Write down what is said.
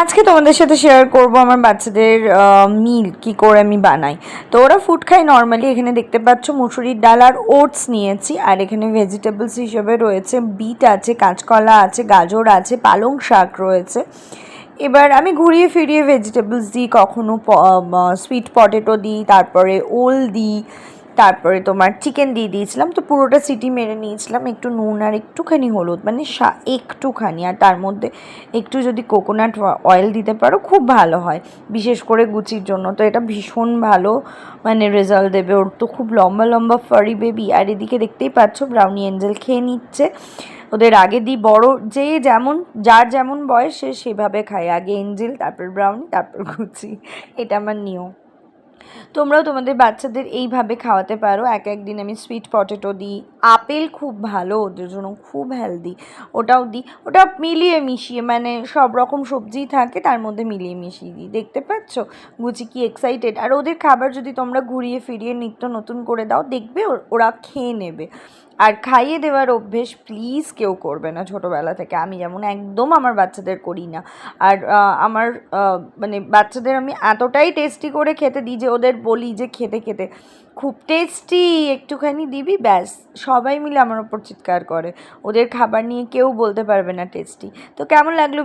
আজকে তোমাদের সাথে শেয়ার করব আমার বাচ্চাদের মিল কি করে আমি বানাই। তো ওরা ফুড খায় নর্মালি। এখানে দেখতে পাচ্ছ মুসুরির ডাল আর ওটস নিয়েছি, আর এখানে ভেজিটেবলস হিসেবে রয়েছে বিট আছে, কাঁচকলা আছে, গাজর আছে, পালং শাক রয়েছে। এবার আমি ঘুরিয়ে ফিরিয়ে ভেজিটেবলস দিই, কখনো সুইট পটেটো দিই, তারপরে ওল দিই, তারপরে তোমার চিকেন দিয়ে দিয়েছিলাম। তো পুরোটা সিটি মেরে নিয়েছিলাম, একটু নুন আর একটুখানি হলুদ, মানে একটুখানি, আর তার মধ্যে একটু যদি কোকোনাট অয়েল দিতে পারো খুব ভালো হয়, বিশেষ করে গুচির জন্য। তো এটা ভীষণ ভালো মানে রেজাল্ট দেবে। ওর তো খুব লম্বা লম্বা ফারি বেবি। আর এদিকে দেখতেই পাচ্ছ ব্রাউনি এঞ্জেল খেয়ে নিচ্ছে। ওদের আগে দিই বড়, যে যেমন যার যেমন বয়স সে সেভাবে খায়, আগে এঞ্জেল, তারপর ব্রাউনি, তারপর গুচি। এটা আমার নিয়ম। তোমরাও তোমাদের বাচ্চাদের এইভাবে খাওয়াতে পারো। এক একদিন আমি সুইট পটেটো দিই, আপেল খুব ভালো ওদের জন্য, খুব হেলদি, ওটাও দিই। ওটা মিলিয়ে মিশিয়ে, মানে সব রকম সবজিই থাকে তার মধ্যে মিলিয়ে মিশিয়ে দিই। দেখতে পাচ্ছ গুচি কি এক্সাইটেড। আর ওদের খাবার যদি তোমরা ঘুরিয়ে ফিরিয়ে নিত্য নতুন করে দাও, দেখবে ওরা খেয়ে নেবে। আর খাইয়ে দেওয়ার অভ্যেস প্লিজ কেউ করবে না ছোটোবেলা থেকে, আমি যেমন একদম আমার বাচ্চাদের করি না। আর আমার মানে বাচ্চাদের আমি এতটাই টেস্টি করে খেতে দিই যে ওদের বলি যে খেতে খেতে খুব টেস্টি, একটুখানি দিবি ব্যাস, সবাই মিলে আমার ওপর চিৎকার করে। ওদের খাবার নিয়ে কেউ বলতে পারবে না টেস্টি। তো কেমন লাগলো?